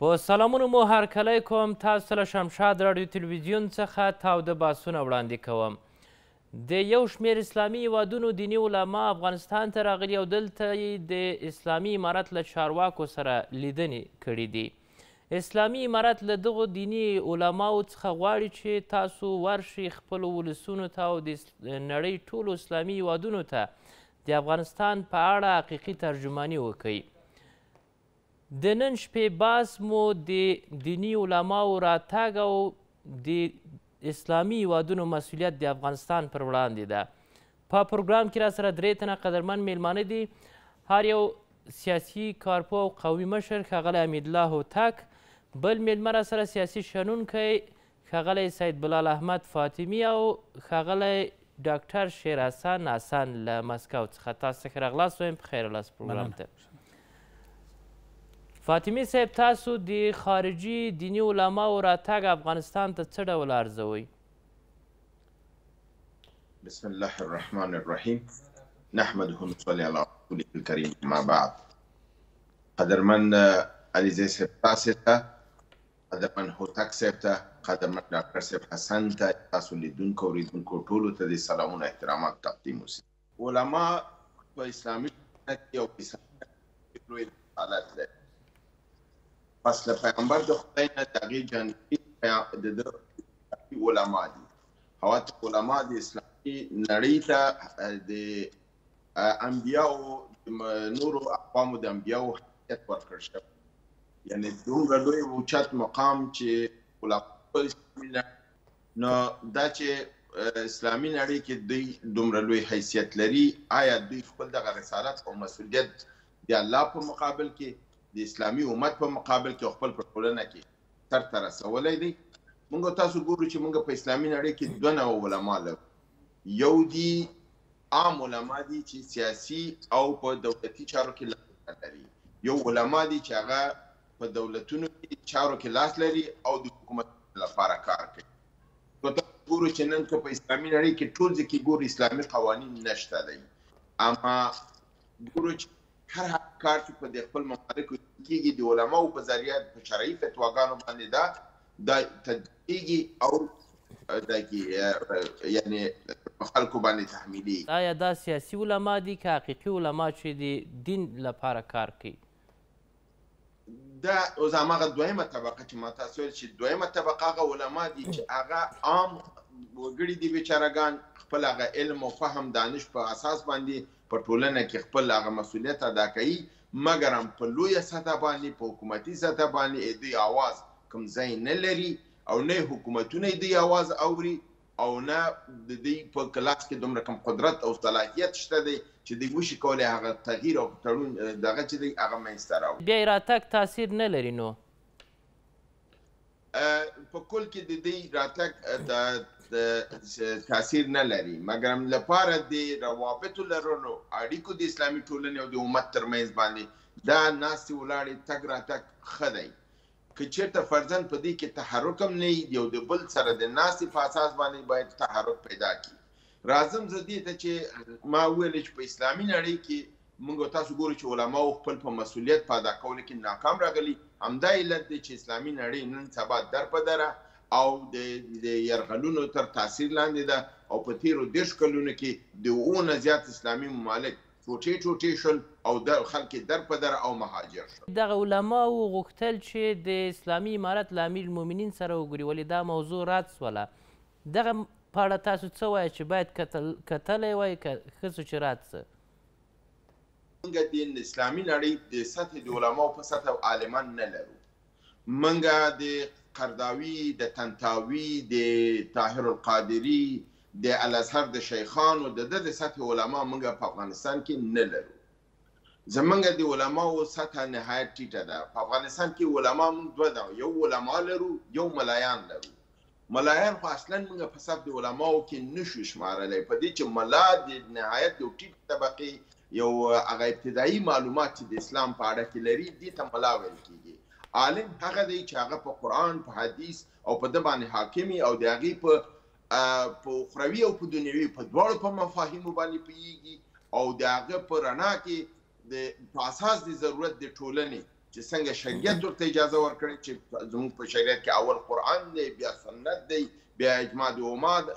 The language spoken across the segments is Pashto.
په سلامونو مو هرکلی کوم. تاسو له شمشاد راډیو تلویزیون څخه تاوده بحثونه وړاندې کوم. د یو شمېر اسلامي هیوادونو دیني علما افغانستان ته راغلي او دلته یې د اسلامي امارت له چارواکو سره لیدنې کړي دي. اسلامي امارت له دغو دیني علماو څخه غواړي چې تاسو ورشئ خپلو ولسونو ته او د نړۍ ټولو اسلامي هیوادونو ته د افغانستان په اړه حقیقي ترجماني وکړئ. د نن شپې بحث مو د دیني علماو راتګ او د اسلامي هیوادونو مسؤلیت د افغانستان پر وړاندې ده. په پروګرام کې را سره 3 تنه قدرمن میلمانه دي. هر یو سیاسي کارپوه او قومي مشر ښاغلی حمیدالله هوتک، بل میلمه را سره سیاسي شنونکی ښاغلی سید بلال احمد فاطمي او ښاغلی ډاکټر شیر حسن له مسکو څخه. تاسو څخه راغلاست وایم په خیر ولاست پروګرام ته. فاطمي صاحب، تاسو د خارجي دیني علماو راتګ افغانستان ته څه ډول ارزوئ؟ بسم الله الرحمن الرحیم. نحمده ونصلي على رسوله الكريم. ما بعد. قدرمن علیزی صاحب تاسو ته، قدرمن هوتک صاحب ته، قدرمن ډاکټر صاحب حسن ته، تاسو لیدونکو اوریدونکو ټولو ته د سلامونه احترامات تقدیم وسي. علما په اسلامي کې یو اسلامي لوی حالت لري. پس له پیغمبر د خدای نه د هغې جانبي د علما دي. حوات علما د اسلامي نړۍ ته د انبیاو نورو اقوامو د انبیاو حیثیت ورکړل شوی. یعنې دومره لوی اوچت مقام چې علما نو دا چې اسلامي نړۍ کې دوی دومره لوی حیثیت لري، آیا دوی خپل دغه رسالت او مسؤلیت د الله په مقابل کې، د اسلامي امت په مقابل کې خپل په ټولنه کې سرته رسولی دی؟ موږ تاسو ګورو چې موږ په اسلامي نړۍ کې 2 نوع علما لرو. یو دي عام علما دي چې سیاسي او په دولتي چارو کې لاس لري. یو علما دي چې هغه په دولتونو کې چارو کې لاس لري او د حکومت لپاره کار کوي. نو تاسو ګورو چې نن په اسلامي نړۍ کې ټول ځای کې ګورو اسلامي قوانین نشته دی، اما ګورو چې هر کار چې په د خپل ممالکو کېږي د علماو په ذریعه په شرعي فتواګانو باندې دا تدقیقي او یعنې په خلکو باندې تحمیلېږي. آیا دا سیاسي علما دي که حقیقي علما چې د دین لپاره کار کوي؟ دا اوس هماغه دویمه طبقه چې ما تاسو ویل چې دویمه طبقه هغه علما دي چې هغه عام وګړي دي بیچارهګان خپل هغه علم او فهم دانش په اساس باندې په ټولنه کې خپل هغه مسؤلیت ادا کوي، مګر هم په لویه سطح باندې په حکومتي سطح باندې دوی اواز کوم ځای نه لري او نه حکومتونه دوی اواز اوري او نه د دوی په کلاس کې دومره کم قدرت او صلاحیت شته دی چې دوی وشي کولی هغه تغییر او تړون دغه چې دی هغه منځته راوړي. بیا یې راتګ تاثیر نه لري. نو په کل کې د دوی راتګ تاثیر نه لري، مګر هم لپاره د روابطو لرلو اړیکو د اسلامي ټولنې او د امت ترمنځ باندې دا ناستې ولاړې تګ راتګ ښه دی. که چېرته فرضاً په دې کې تحرک هم نه وي، یو د بل سره د ناستې په اساس باندې باید تحرک پیدا کړي. راځم زه دې ته چې ما وویل چې په اسلامي نړۍ کې موږ تاسو ګورو چې علماو خپل په مسؤلیت په ادا کولو کې ناکام راغلي. همدا علت دی چې اسلامي نړۍ نن سبا در په دره او د یرغلونو تر تاثیر لاندې ده او په تیرو 10 کلونو کې د 10 زیات اسلامي ممالک ټوټې شول او خلک در په در او مهاجر شول. دغه علماو غوښتل چې د اسلامي امارت له امیر المؤمنین سره وګوري، ولې دا موضوع رد سوله. دغه په اړه تاسو څه وایئ چې باید کتلی وای که ښه څه چې رد څه؟ موږ د اسلامي نړۍ د سطحې د علماو په سطح عالمان نه لرو. موږ د قرداوي، د طنطاوي، د طاهر القادري، د الازهر د شیخانو د سطح علما موږ په افغانستان کې نه لرو. زموږ د علماو سطح نهایت ټیټه ده. په افغانستان کې علما موږ 2 ده، یو علما لرو، یو ملایان لرو. ملایان خو اصلا موږ په صف د علماو کې نشو شمارلی، په دې چې ملا د نهایت د ټیټ طبقې یو هغه ابتدایي معلومات چې د اسلام په اړه کې لري دې ته ملا ویل کېږي. عالم هغه دی چې هغه په قرآن، په حدیث او په ده باندې حاکمي او د هغې په اخروي او په دنیوي په دواړو په مفاهیمو باندې پوهېږي او د هغه په رڼا کې په اساس د ضرورت د ټولنې چې څنګه شریعت ورته اجازه ورکړي چې زموږ په شریعت کې اول قرآن دی، بیا سنت دی، بیا اجماع د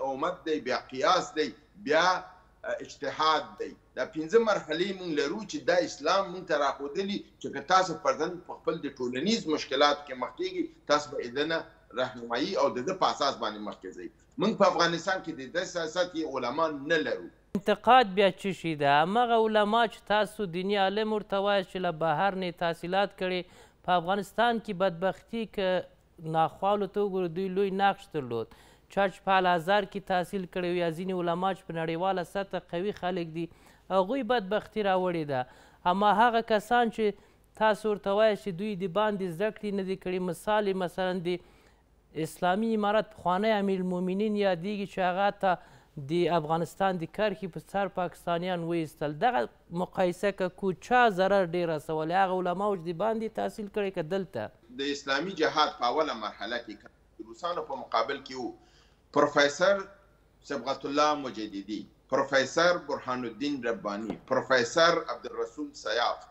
امت دی، بیا قیاس دی، بیا اجتهاد دی. دا 5 مرحلې مونږ لرو چې دا اسلام مونږ ته راښودلي چې که تاسو فرضاً په خپل د ټولنیز مشکلاتو کې مخ کېږي، تاسو به د نه رهنمایي او د ده په اساس باندې مخکې ځئ. مونږ په افغانستان کې د دې سیاست کې علما نه لرو. انتقاد بیا څه شي ده؟ همغه علما چې تاسو دیني عالم ورته وایاست چې له بهر نه تحصیلات کړي، په افغانستان کې بدبختي که ناخوالو ته وګورو دوی لوی نقش درلود. چا چې په الازهر کې تحصیل کړی یا ځینې علما چې په نړیواله سطح قوي خلک دي، هغوی بدبختي راوړې ده. اما هغه کسان چې تاسو ورته وایاست چې دوی د باندې زده کړې نه دي کړي، مثال مثلا د اسلامي امارت پخوانی امیرالمؤمنین یادېږي چې هغه ته د افغانستان د کرښې په سر پاکستانیان وایستل. دغه مقایسه که چا ضرر ډېر رسولی، هغه علماو چې د باندې تحصیل کړی که دلته؟ د اسلامي جهاد په اوله مرحله کې د روسانو په مقابل کې وو پروفیسر صبغت الله مجددي، پروفیسر برهان الدین ربانی، پروفیسر عبدالرسول سیاف.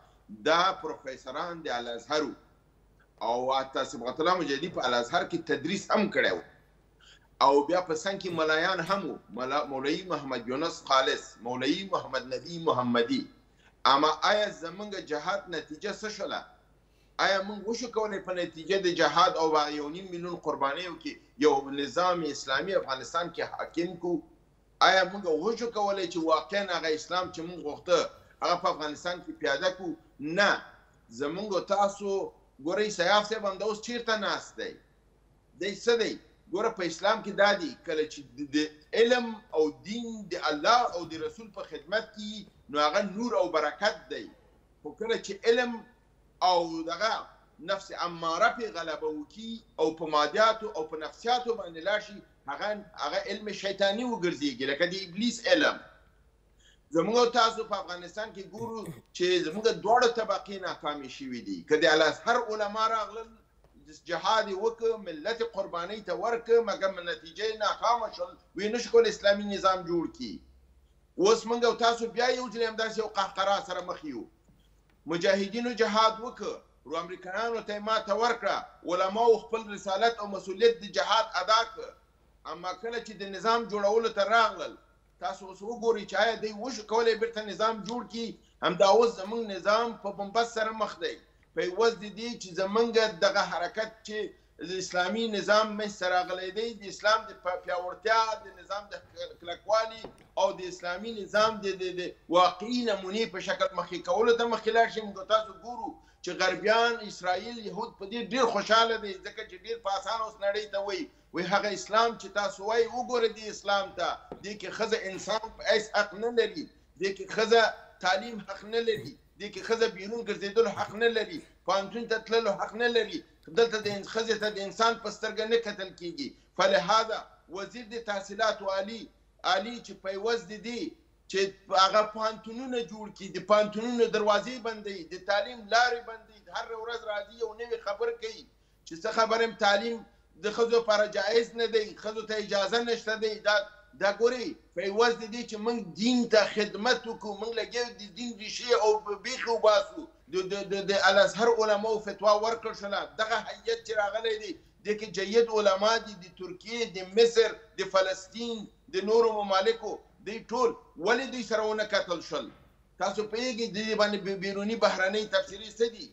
دا پروفیسران د الازهر او حتی صبغت الله مجددي په الازهر کې تدریس هم کړی و، او بیا په څنګ کې ملایان هم وو، مولوي محمد یونس خالص، مولوي محمد نبی محمدي. اما آیا زمونږ جهاد نتیجه څه شوله؟ آیا موږ وشو کولی په نتیجه د جهاد او 1.5 میلیون قربانیو کې یو نظام اسلامي افغانستان کې حاکم کو؟ آیا موږ وشو کولی چې واقعا هغه اسلام چې موږ غوښته هغه په افغانستان کې پیاده کو؟ نه. زمونږ تاسو ګورئ سیاف صاحب همدا اوس چیرته ناست دی؟ دی څه دی؟ ګوره په اسلام کې دا دی کله چې د علم او دین د الله او د رسول په خدمت کې نو هغه نور او برکت دی. خو کله چې علم او دغه نفس اماره پې غلبه وکړي او په مادیاتو او په نفسیاتو باندې لاړ شي، هغه علم شیطاني وګرځېږي لکه د ابلیس علم. زموږ تاسو په افغانستان کې ګورو چې زموږ دواړه طبقې ناکامې شوي دي. که د الازهر علما راغلل جهاد وکړه، ملت قربانۍ ته ورکړه، مګر نتیجه ناکامه شول، وی نشو کولی اسلامي نظام جوړ کړي. اوس موږ او تاسو بیا یو ځل همداسې یو قهقرا سره مخ یو. مجاهدینو جهاد وکړه، امریکایانو ته ماته ورکړه، علماو خپل رسالت او مسؤلیت د جهاد ادا کړ. اما کله چې د نظام جوړولو ته راغلل، تاسو اوس وګورئ چې آیا دوی وشو کولی بیرته نظام جوړ کړي؟ همدا اوس زموږ نظام په بنبست سره مخ دی. په عوض د دې چې زمونږ دغه حرکت چې د اسلامي نظام منځته راغلی دی، د اسلام د پیاوړتیا، د نظام د کلکوالي او د اسلامي نظام د واقعي نمونې په شکل مخکې کولو ته مخکې لاړ شي. موږ تاسو ګورو چې غربیان، اسرائیل، یهود په دې ډېر خوشحاله دی، ځکه چې ډېر په اسانه اوس نړۍ ته وایي هغه اسلام چې تاسو وایي وګوره دې اسلام ته، دې کې ښځه انسان په هیڅ حق نه لري، دې کې ښځه تعلیم حق نه لري، دې کې ښځه بیرون ګرځېدلو حق نه لري، پوهنتون ته تللو حق نه لري، دلته د ښځې ته د انسان په سترګه نه کتل کېږي. فلهذا وزیر د تحصیلاتو عالي چې په عوض د دې چې هغه پوهنتونونه جوړ کړي، د پوهنتونونو دروازې بندوي، د تعلیم لارې بندوي، هر ورځ راځي یو نوې خبر کوي چې څه خبر یم تعلیم د ښځو لپاره جایز نه دی، ښځو ته اجازه نشته دی. دا ګورئ په عوض د دې چې موږ دین ته خدمت وکړو، موږ لګیا د دین ریښې او بیخي وباسو. د الازهر علماو فتوا ورکړل شوله. دغه هیئت چې راغلی دی دې کې جید علما دي، د ترکیې، د مصر، د فلسطین، د نورو ممالکو، دوی ټول ولې دوی سره ونه کتل شول؟ تاسو پوهېږئ د دې باندې بیروني بهرنۍ تبصرې څه دي؟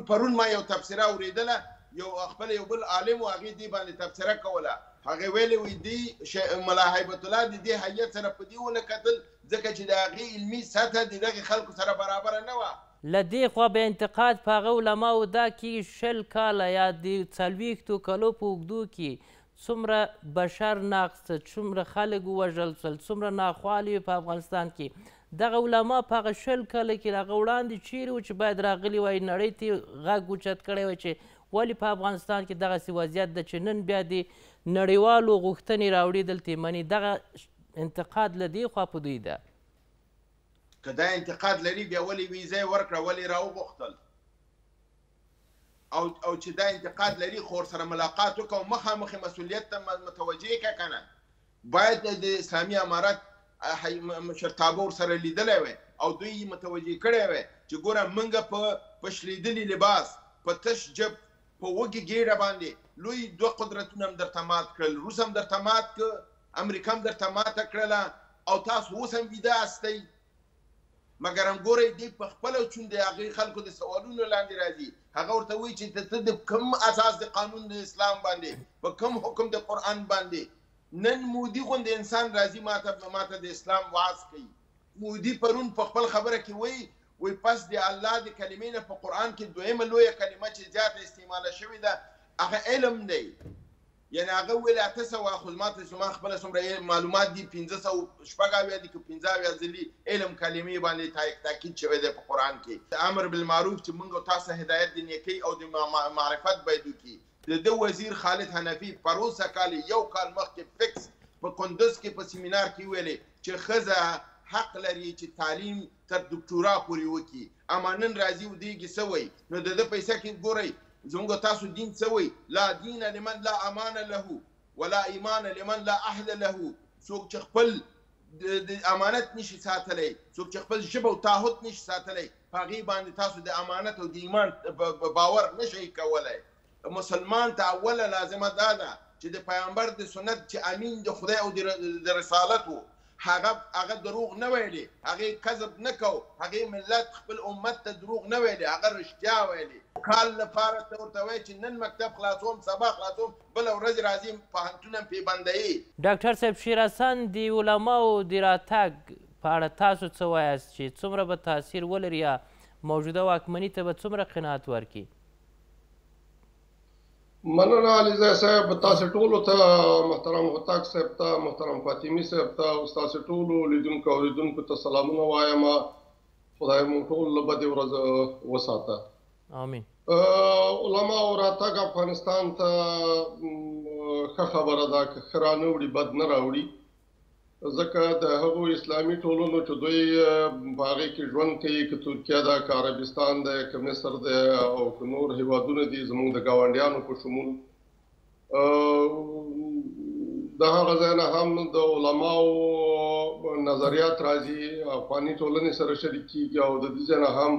پرون ما یو تبصره اورېدله، یو خپل یو بل عالم و، هغې دې باندې تبصره کوله. هغې ویلې وایي دی ملا هیبت الله د دې هیئت سره په دې ونه کتل ځکه چې د هغې علمي سطحه د دغې خلکو سره برابره نه وه. له دې خوا به انتقاد په هغه علماو دا کېږي 20 کاله یا د 40 کالو په اوږدو کې څومره بشر نقص، څومره خلک ووژل شول، څومره ناخوالې په افغانستان کې. دغه علما په هغه 20 کاله کې له هغه وړاندې چیرې وو چې باید راغلي وای، نړۍ ته غږ اوچت کړی وای چې ولې په افغانستان کې دغسې وضعیت ده چې نن بیا د نړیوالو غوښتنې راوړي دلته مني. دغه انتقاد له دې خوا په دوی ده. که دا انتقاد لري بیا ولې ویزه یې ورکړه، ولې راوغوښتل؟ او چې دا انتقاد لري خو ورسره ملاقات وکړه او مخامخ مسؤلیت ته متوجه کړه که نه؟ باید د اسلامي امارت مشرتابه ورسره لیدلی وی او دوی متوجه کړی وی چې ګوره موږ په په شلیدلي لباس په تش جب په وږې ګېډه باندې لوی دوه قدرتونه هم درته مات کړل، روس هم درته مات کړ، امریکا هم درته ماته کړله، او تاسو اوس هم ویده استئ. مګر هم ګورئ دی په خپله چون د هغې خلکو د سوالونو لاندې راځي. هغه ورته وایي چې ته د کوم اساس د قانون د اسلام باندې، په کوم حکم د قرآن باندې نن مودي غوندې انسان راځي ماته د اسلام وعظ کوي. مودي پرون په خپل خبره کې وایي پس د الله د کلمې نه په قرآن کې دویمه لویه کلمه چې زیاته استعماله شوې ده هغه علم دی. یعنې هغه ویل 800 خو زما ته زما خپله څومره معلومات دي 580 دي که 50 ځلي علم کلمې باندې تاکید شوی دی په قرآن کې. د امر بالمعروف چې موږ او تاسو هدایت د نیکۍ او د معرفت باید وکړي. د ده وزیر خالد حنفي پروسه کال یو کال مخکې فکس په کندوز کې په سیمینار کې ویلې چې ښځه حق لري چې تعلیم تر دکتورا پورې وکړي. اما نن راځي ودېږي څه وایي نو د ده پیسه کې ګورئ زموږ تاسو دین څه وایي لا دین لمن لا امان له ولا ایمان لمن لا عهد له. څوک چې خپل د امانت نشي ساتلی، څوک چې خپل ژبه او تعهد نشي ساتلی، په هغې باندې تاسو د امانت او د ایمان باور نشئ کولی. مسلمان ته اوله لازمه دا ده چې د پیغمبر د سنت چې امین د خدای او د رسالت و هغه دروغ نه ویلي، هغې کذب نه کو، هغې ملت خپل امت ته دروغ نه ویلي، هغه رښتیا ویلي. کال لپاره ته ورته وایي چې نن مکتب خلاصوم سبا خلاصوم بله ورځ راځي پوهنتون هم پیبندوي. ډاکټر صاحب شیر حسن د علماو د راتګ په اړه تاسو څه وایاست چې څومره به تاثیر ولري یا موجوده واکمني ته به څومره قناعت ورکړي؟ مننه علیزی صاحب، تاسو ټولو ته، محترم هوتک صاحب ته، محترم فاطمي صاحب ته، او ستاسو ټولو لیدونکو او اوریدونکو ته سلامونه وایم. خدای مو ټول له بدې ورځې وساته. آمین. علماو راتګ افغانستان ته ښه خبره ده، که ښه رانه وړي بد نه راوړي، ځکه د هغو اسلامي ټولنو چې دوی په هغې کې ژوند کوي، که ترکیه ده، که عربستان ده، که مصر ده او که نور هېوادونه دي زموږ د ګاونډیانو په شمول، د هغه ځای نه هم د علماو نظریات راځي، افغاني ټولنې سره شریک کېږي، او د دې ځای نه هم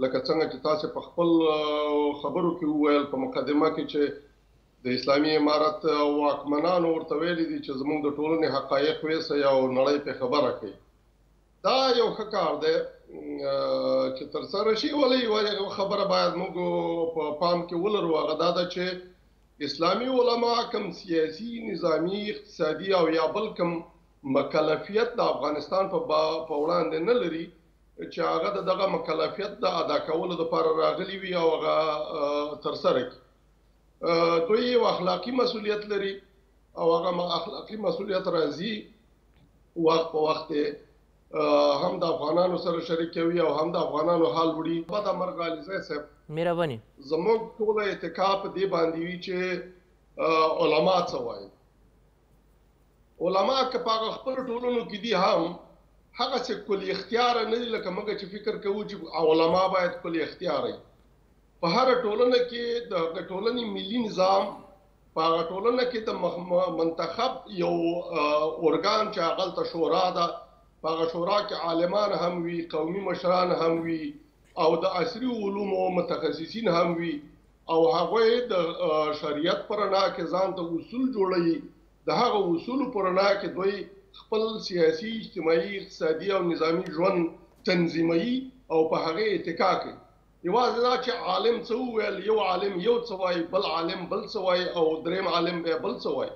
لکه څنګه چې تاسې په خپل خبرو کې وویل په مقدمه کې چې د اسلامي امارت واکمنانو ورته ویلي دي چې زموږ د ټولنې حقایق ویسئ او نړۍ پرې خبره کوي. دا یو ښه کار دی چې ترسره شي. ولې یوه خبره باید موږ په پام کې ولرو، هغه دا ده چې اسلامي علما کوم سیاسي، نظامي، اقتصادي او یا بل کوم مکلفیت د افغانستان په وړاندې نه لري چې هغه د دغه مکلفیت د ادا کولو دپاره راغلي وي او هغه ترسره کړي. دوی یو اخلاقي مسؤلیت لري او هغه اخلاقي مسؤلیت راځي وخت په وخت هم د افغانانو سره شریک کوي او هم د افغانانو حال وړي. بده مرغه علیزی صاحب مهرباني زموږ ټوله اتکا په دې باندې وي چې علما څه وایي. علما که په هغه خپلو ټولنو کې دي هم هغسې کلي اختیاره نه دي لکه موږ چې فکر کوو چې علما باید کلي اختیاره وي. په هره ټولنه کې د ټولنې ملي نظام، په هغه ټولنه کې د منتخب یو ارګان چې هغلته شورا ده، په هغه شورا کې عالمان هم وي، قومي مشران هم وي او د عصري علومو متخصصین هم وي، او هغوی د شریعت په رڼا کې ځان ته اصول جوړوي. د هغه اصولو په رڼا کې دوی خپل سیاسي، اجتماعي، اقتصادي او نظامي ژوند تنظیموي او په هغې اتکا کوي. یوازې دا چې عالم څه وویل، یو عالم یو څه وایي، بل عالم بل څه وایي او دریم عالم بیا بل څه وایي.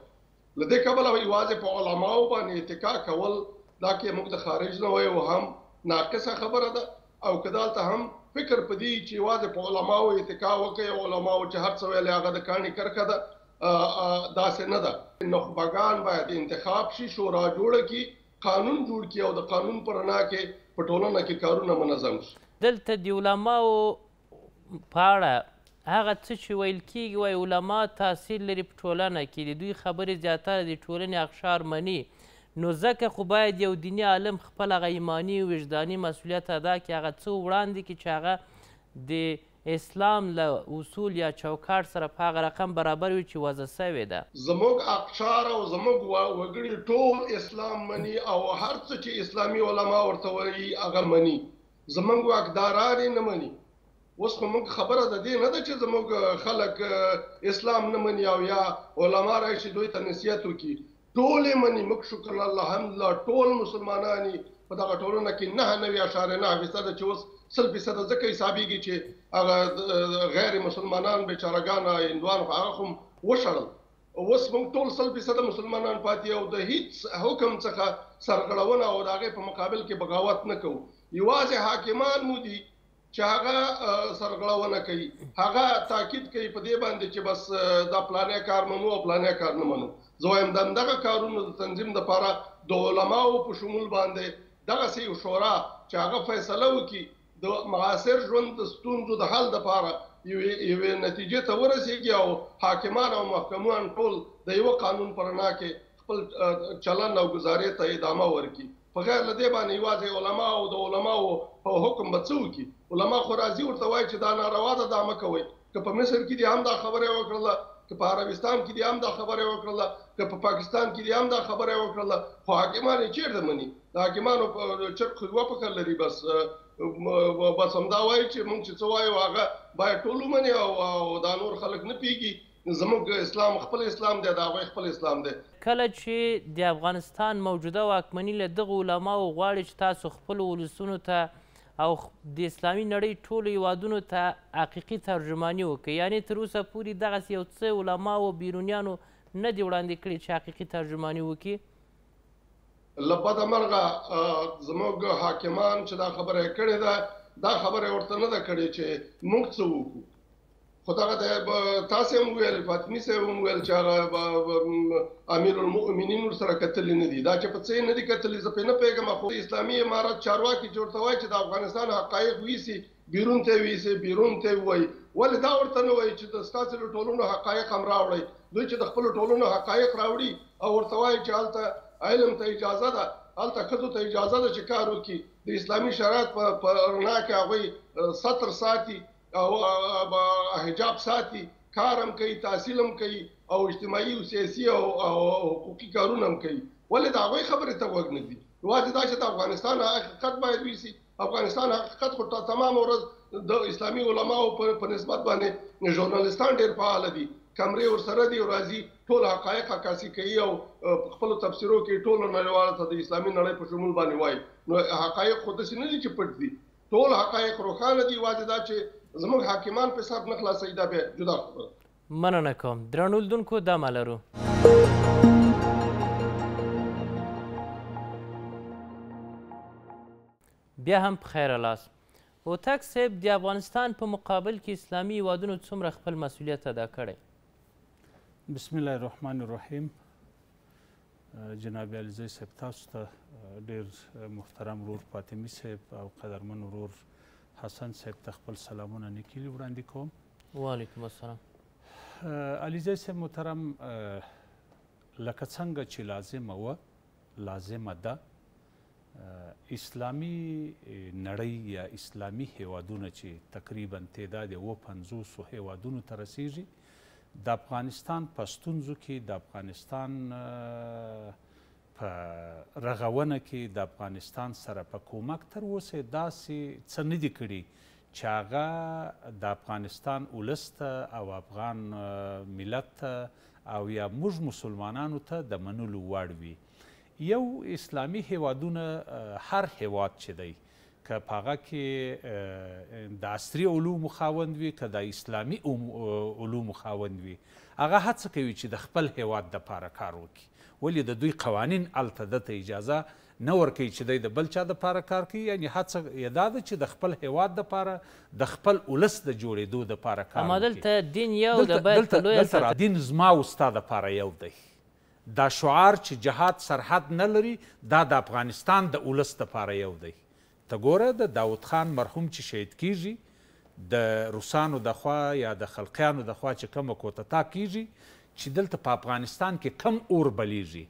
له دې کبله یوازې په علماو باندې اتکا کول دا کې موږ د خارج نه وایو هم ناقصه خبره ده، او که دلته هم فکر په دې چې یوازې په علماو اتکا وکړي او علماو چې هر څه ویلې هغه د کاڼي کرښه ده، داسې نه ده. نخبګان باید انتخاب شي، شورا جوړه کړي، قانون جوړ کړي او د قانون په رڼا کې په ټولنه کې کارونه منظم شي. دلته د علماو په اړه هغه څه چې ویل کېږي وایي علما تاثیر لري په ټولنه کې، د دوی خبرې زیاتره د ټولنې اقشار مني، نو ځکه خو باید یو دیني عالم خپل هغه ایماني وجداني مسؤلیت ادا کړي، هغه څه وړاندې کړي چې هغه د اسلام له اصول یا چوکاټ سره په هغه رقم برابر وي چې وضع سوې ده. زموږ اقشار او زموږ وګړي ټول اسلام مني او هر څه چې اسلامي علما ورته وایي هغه مني. زموږ واکداران یې نه مني. اوس خو موږ خبره د دې نه ده چې زموږ خلک اسلام نه مني او یا علما راشي دوی ته نصیحت وکړي. ټول یې مني. موږ شکر الله الحمدلله ټول مسلمانان په دغه ټولنه کې 99.9% چې اوس 100% ځکه حسابېږي چې هغه غیر مسلمانان بیچارهګان هندوان هغه هم وشړل. اوس موږ ټول 100% مسلمانان پاتې او د هیڅ حکم څخه سرغړونه او د هغې په مقابل کې بغاوت نه کوو. یوازې حاکمان مو دي چې هغه سرغړونه کوي، هغه تاکید کوي په دې باندې چې بس دا پلانې کار منو او پلانې کار نه منو. زه وایم دغه کارونو د تنظیم دپاره د علماو په شمول باندې دغسې یو شورا چې هغه فیصله وکړي د معاصر ژوند د ستونزو د حل دپاره یوې نتیجې ته ورسېږي او حاکمان او محکمان ټول د یوه قانون په رڼا کې خپل چلن او ګزارې ته ادامه ورکړي. په غیر له دې باندې یوازې علما او د علماو په حکم به څه وکړي؟ علما خو راځي ورته وایي چې دا ناروا ده، دا مه کوئ. که په مصر کې دې هم دا خبره وکړله، که په عربستان کې دې هم دا خبره وکړله، که په پاکستان کې دې هم دا خبره وکړله، خو حاکمان یې چېرته مني؟ د حاکمانو په چرګ خو یوه پکه لري. بس همدا وایي چې موږ چې څه وایو هغه باید ټول ومني او دا نور خلک نه پوهېږي. زموږ اسلام خپل اسلام دی، د هغوی خپل اسلام دی. کله چې د افغانستان موجوده واکمني له دغو علماو غواړي چې تاسو خپلو ولسونو ته او د اسلامي نړۍ ټولو هیوادونو ته حقیقي ترجماني وکړي، یعنې تر اوسه پورې دغسې یو څه علماو او بیرونیانو نه دي وړاندې کړي چې حقیقي ترجماني وکړي؟ له بده مرغه زموږ حاکمان چې دا خبره یې کړې ده، دا خبره یې ورته نه ده کړې چې موږ څه وکړو. خو دغه تاسې هم وویل، فاطمي صاحب هم وویل چې هغه امیر المؤمنین ورسره کتلي نه دي. دا چې په څه یې نه دي کتلي زه پرې نه پوهېږم. خو اسلامي امارت چارواکي چې ورته وایي چې د افغانستان حقایق ویسي، بیرون ته ویسي، بیرون ته ووایي، ولې دا ورته نه وایي چې د ستاسې له ټولنو حقایق هم راوړئ؟ دوی چې د خپلو ټولنو حقایق راوړي او ورته وایي چې هلته علم ته اجازه ده، هلته ښځو ته اجازه ده چې کار وکړي، د اسلامي شرایط په رڼا کې هغوی سطر ساتي او حجاب ساتي، کار هم کوي، تحصیل هم کوي او اجتماعي او سیاسي او حقوقي کارونه هم کوي. ولې د هغوی خبرې ته غوږ نه ږدي؟ یوازې دا چې د افغانستان حقیقت باید ویسي. افغانستان حقیقت خو تمام ورځ د اسلامي علماو په نسبت باندې ژورنالستان ډېر فعاله دي، کمرې ورسره دي او راځي ټول حقایق عکاسي کوي او په خپلو تفسیرو کې ټولو نړیوالو ته د اسلامي نړۍ په شمول باندې وایي. نو حقایق خو داسې نه دي چې پټ دي، ټول حقایق روښانه دي. یوازې دا چې زموږ حاکمان په حساب نه خلاصوي دا بیا جدا خبره. مننه کوم. درنو لیدونکو دمه لرو. بیا هم په خیره لاس. هوتک صاحب د افغانستان په مقابل کې اسلامي هیوادونو څومره خپل مسؤلیت ادا کړی؟ بسم الله الرحمن الرحیم. جناب علیزی صاحب تاسو ته ډېر محترم ورور فاطمي صاحب او قدرمن ورور حسن صاحب ته خپل سلامونه نیکیلي وړاندې کوم. وعلیکم السلام. علیزی صاحب محترم، لکه څنګه چې لازمه ده اسلامي نړۍ یا اسلامي هیوادونه چې تقریبا تعداد 50 هیوادونو ته رسیږي، د افغانستان په ستونزو کې، د افغانستان په رغونه کې، د افغانستان سره په کومک تر اوسه داسې څه نه دي کړي چې هغه د افغانستان ولس ته او افغان ملت ته او یا موږ مسلمانانو ته د منلو وړ وي. یو اسلامي هیوادونه هر هیواد چې دی که په هغه کې د عصري علومو خاوند وي که د اسلامي علومو خاوند وي، هغه هڅه کوي چې د خپل هیواد دپاره کار وکړي. ولې د دوی قوانین هلته دته اجازه نه ورکوي چې دی د بل چا دپاره کار کوي. یعنې هڅه یې دا ده چې د خپل هیواد دپاره د خپل ولس د جوړېدو دپاره کار وکړي. اما دلته دین یو ده، باید په لویه دلته دین زما او ستا دپاره یو دی. دا شعار چې جهاد سرحد نه لري دا د افغانستان د ولس دپاره یو دی. ته ګوره د داود خان مرحوم چې شهید کیږي د روسانو د خوا یا د خلقیانو د خوا چې کومه کوتتا کیږي چې دلته په افغانستان کې کم اور بلیږي،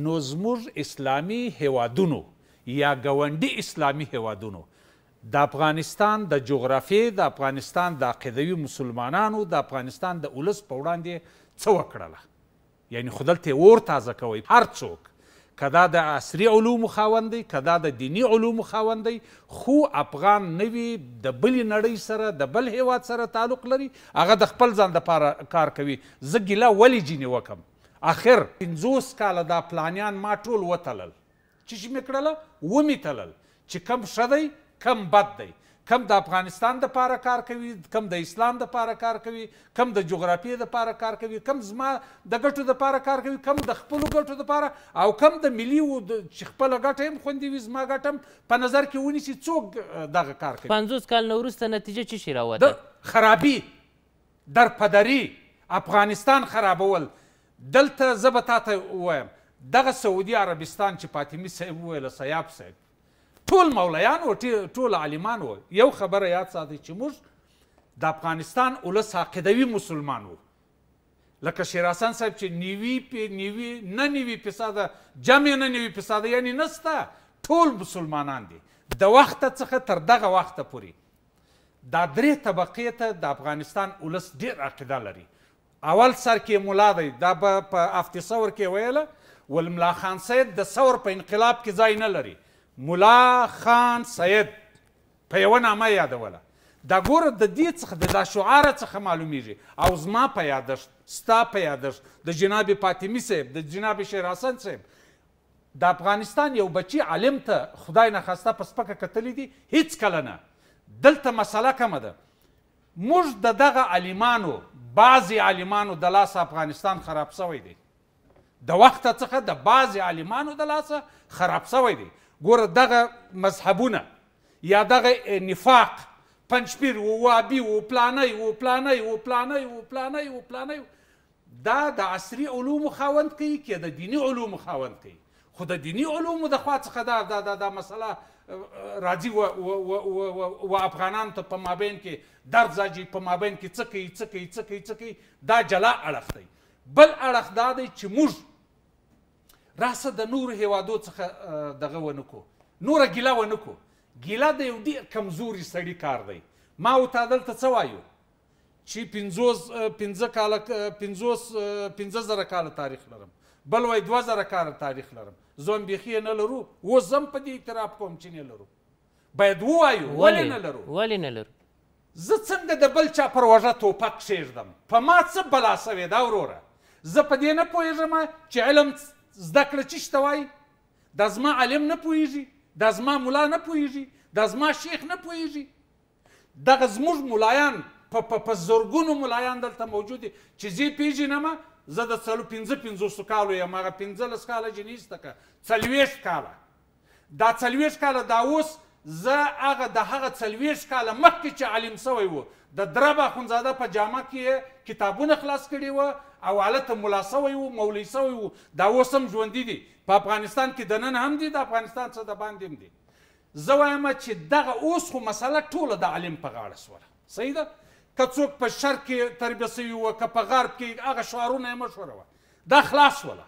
نو زموږ اسلامي هیوادونو یا ګاونډي اسلامي هیوادونو د افغانستان د جغرافیې، د افغانستان د عقیدوي مسلمانانو، د افغانستان د ولس په وړاندې څه وکړله؟ یعنې خو دلته اور تازه کوئ. هر څوک که دا د عصري علومو خاوند دی، که دا د دیني علومو خاوند دی، خو افغان نه وي د بلې نړۍ سره د بل هیواد سره تعلق لري، هغه د خپل ځان دپاره کار کوي. زه ګیله ولې ځینې وکم؟ آخر 50 کاله دا پلانیان ما ټول وتلل. چې شي مې کړله؟ ومې تلل چې کم ښه دی کم بد دی، کم د افغانستان دپاره کار کوي، کم د اسلام دپاره کار کوي، کم د جغرافیې دپاره کار کوي، کم زما د ګټو دپاره کار کوي، کم د خپلو ګټو دپاره، او کم د ملي چې خپله ګټه هم خوندي وي، زما ګټه هم په نظر کې ونیسي. څوک دغه کار کوي؟ 50 کال نه وروسته نتیجه څه شي راوته؟ د خرابي، درپدري، افغانستان خرابول. دلته زه به تا ته ووایم دغه سعودي عربستان چې فاطمي صاحب وویله، سیاب صاحب، ټول مولیان و، ټول عالمان و. یو خبره یاد ساتئ چې موږ د افغانستان ولس عقیدوي مسلمان و. لکه شیر حسن صاحب چې 90% جمع 90% یعنی نسته، ټول مسلمانان دي. د وخته څخه تر دغه وخته پورې دا 3 طبقې ته د افغانستان ولس ډېر عقیده لري. اول سر کې ملا دی، دا به په افت ثور کې ویله، والملا خان سید د ثور په انقلاب کې ځای نه لري. ملا خان سید په یوه نامه یادوله. دا ګوره د دې څخه د دا شعاره څخه معلومیږي. او زما په یادښت، ستا په یادښت، د جناب فاطمي صاحب، د جناب شیر حسن صاحب، د افغانستان یو بچي عالم ته خدای نخواسته په سپکه کتلی دي؟ هیڅ کله نه. دلته مسله کومه ده؟ موږ د دغه عالمانو، بعضې عالمانو د لاسه افغانستان خراب سوی دی. د وخته څخه د بعضې عالمانو د لاسه خراب سوی دی. ګوره دغه مذهبونه یا دغه نفاق، پنجپیر و، وابي و، پلانی و، پلانی و، پلانی و، پلانی و، پلانی و، دا د عصري علومو خاوند کوي که د دیني علومو خاوند کوي. خو د دیني علومو د خوا څخه دا مسله راځي و افغانانو ته په مابین کې درد زاجي، په مابین کې څه کوي، دا جلا اړخ دی. بل اړخ دا دی چې موږ راسه د نورو هیوادو څخه دغه ونه کړو، نوره ګیله ونه کړو. ګیله د یو ډېر کمزوري سړي کار دی. ما ورته دلته څه وایو چې 15,000 کاله تاریخ لرم، بل وایي 2000 کاله تاریخ لرم. زه هم بیخي یې نه لرو، اوس هم په دې اعتراف کوم چې نه لرو. باید ووایو ولې نه لرو. ولې نه لرو؟ زه څنګه د بل چا پر وژه توپک کښېږدم؟ په ما څه بلا سوې ده وروره؟ زه په دې نه پوهېږم چې علم زده کړه څه شته وایي؟ دا زما عالم نه پوهېږي، دا زما ملا نه پوهېږي، دا زما شیخ نه پوهېږي. دغه زموږ ملایان په زرګونو ملایان دلته موجود دي چې زه یې پېژنم. زه د 55 کالو یم، هغه 15 کاله جې نیسته که 40 کاله. دا 40 کاله دا اوس زه هغه د هغه 40 کاله مخکې چې عالم سوی و، د درب اخندزاده په جامه کې کتابونه خلاص کړي وه او هلته ملا سوی و، مولوي سوی و. دا اوس هم ژوندي دي په افغانستان کې، دننه هم دي، د افغانستان څخه د باندې هم دي. زه وایم چې دغه اوس خو مسله ټوله د عالم په غاړه سوله. صحیح ده؟ که څوک په شرق کې تربیه سوي وه، که په غرب کې، هغه شعارونه یې مشهوره وه، دا خلاص شوله،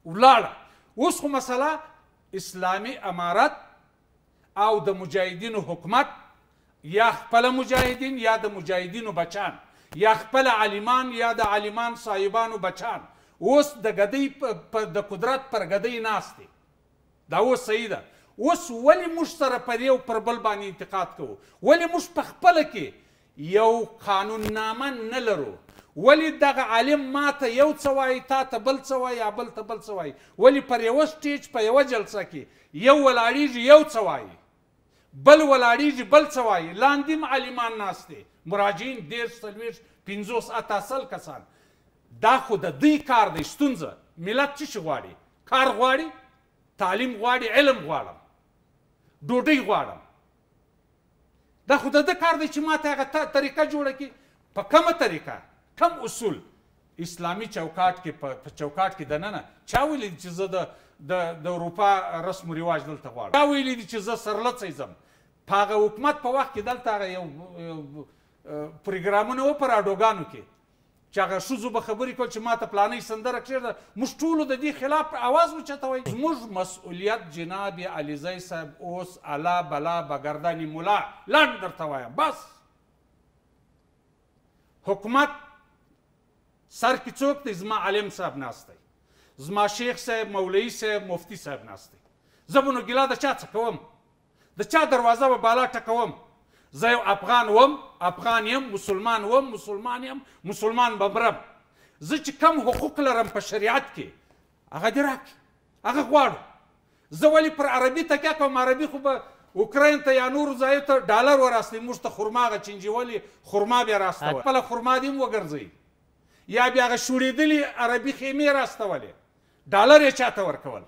ولاړه. اوس خو مسله اسلامي امارت او د مجاهدینو حکومت، یا خپله مجاهدین یا د مجاهدینو بچان، یا خپله عالمان یا د عالمان صاحبانو بچان، اوس د ګدۍ د قدرت پر ګدۍ ناست دي. دا اوس صحیح ده. اوس ولې موږ سره پر یو پر بل باندې انتقاد کوو؟ ولې موږ په خپله کې یو قانون نامه نه لرو؟ ولې دغه عالم ما ته یو څه وایي، تا ته بل څه وایي، یا بل ته بل څه وایي؟ ولې پر یوه سټیج په یوه جلسه کې یو ولاړېږي یو څه وایي، بل ولاړېږي بل څه وایي؟ لاندې هم عالمان ناست دي، مراجعین 30 40 50 80 کسان. دا خو د دوی کار دی. ستونزه ملت څه شي غواړي؟ کار غواړي، تعلیم غواړي، علم غواړم، ډوډۍ غواړم. دا خو د ده کار دی چې ما ته هغه طریقه جوړه کړي. په کومه طریقه، کم اصول؟ اسلامي چوکاټ کې، په چوکاټ کې دننه چا ویلي دي چې زه د اروپا رسم و رواج دلته غواړم؟ چا ویلي دي چې زه سرلڅی ځم؟ په هغه حکومت په وخت کې دلته هغه یو پروګرامونه و په راډیوګانو کې چې هغه ښځو به خبرې کول چې ما ته پلانۍ سندره کښېږده. موږ ټولو د دې خلاف اواز اوچتوی. زموږ مسؤلیت جناب علیزی صاحب اوس الا بلا بګردنې ملا، لنډ درته وایم، بس حکومت سر کې څوک دی؟ زما عالم صاحب ناست دی. زما شیخ صاحب مولوي صاحب مفتي صاحب ناست دی زه به نو ګیله د چا څه کوم د چا دروازه به بالا ټکوم زه یو افغان وم افغان یم مسلمان وم مسلمان یم مسلمان به مرم زه چې کم حقوق لرم په شریعت کې هغه دې راکړي هغه غواړو زه ولې پر عربي تکیه کوم عربي خو به اوکراین ته یا نورو ځایو ته ډالر وراستی موږ ته خرما هغه چینجولې خرما بیا راستوه خپله خرما دې هم وګرځوي یا بیا هغه شوړېدلې عربي خیمې راستولې ډالر یې چاته ورکول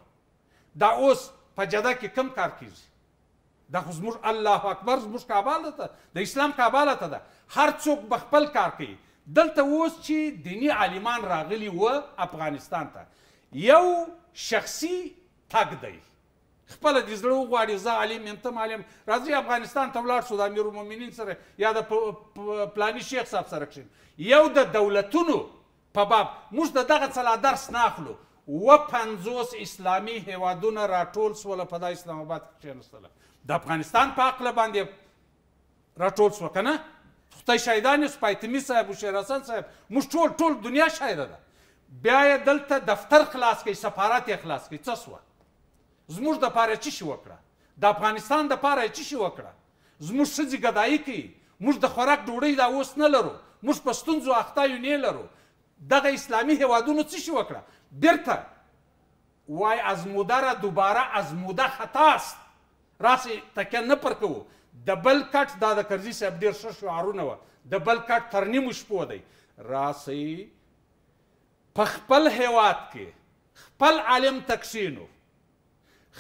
دا اوس په جده کې کم کار کیږي دا خو زموږ الله اکبر زموږ کعبه ته د اسلام کعبه ته ده هر څوک به خپل کار کوي دلته اوس چې دیني عالمان راغلي وه افغانستان ته یو شخصي تګ دی خپله د زړه وغواړي زه عالم یم ته معلم راځئ افغانستان ته ولاړ شو د امیرالمؤمنین سره یا د پلاني شیخ صاحب سره کښېنو یو د دولتونو په باب موږ د دغه څه لا درس نه اخلو 50 اسلامي هیوادونه راټول سوله په دا اسلام آباد کې کښېنستله د افغانستان په عقله باندې راټول سوه که نه خدای شهیدان یې سپایتمي صاحب بشیر حسن صاحب موږ ټول دنیا شاهده ده بیا یې دلته دفتر خلاص کړئ سفارت یې خلاص کړئ څه سوه زموږ دپاره یې څه شي وکړه د افغانستان دپاره یې څه شي وکړه زموږ ښځې ګدایي کوي موږ د خوراک ډوډۍ دا اوس نه لرو موږ په ستونزو اخته یو نه لرو دغه اسلامي هیوادونو څه شي وکړه بیرته وای ازموده را دوباره ازموده خطاست راسې تکیه نه پر کوو د بل کټ دا د کرزي صاحب ډېر ښه شعارونه وه د بل کټ تر نیمو شپو دی راسئ په خپل هیواد کې خپل عالم ته کښېنو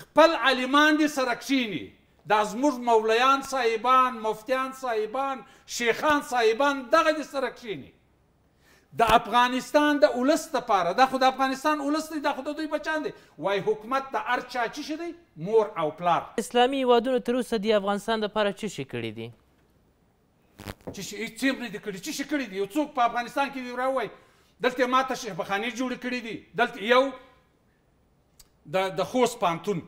خپل عالمان دې سره کښېني دا زموږ مولیان صاحبان مفتیان صاحبان شیخان صاحبان دغه دې سره کښېني د افغانستان د ولس دپاره دا خو د افغانستان ولس دی دا خو د دوی بچیان دی وایي حکومت د هر چا څه شی دی مور او پلار اسلامي هیوادونو تر اوسه د افغانستان دپاره څه شي کړي دي څه شي هېڅ هم نه دي کړي څه شي کړي دي یو څوک په افغانستان کې دې راووایي دلته ماته شهبخانې جوړې کړي دي دلته یو د خوست پانتون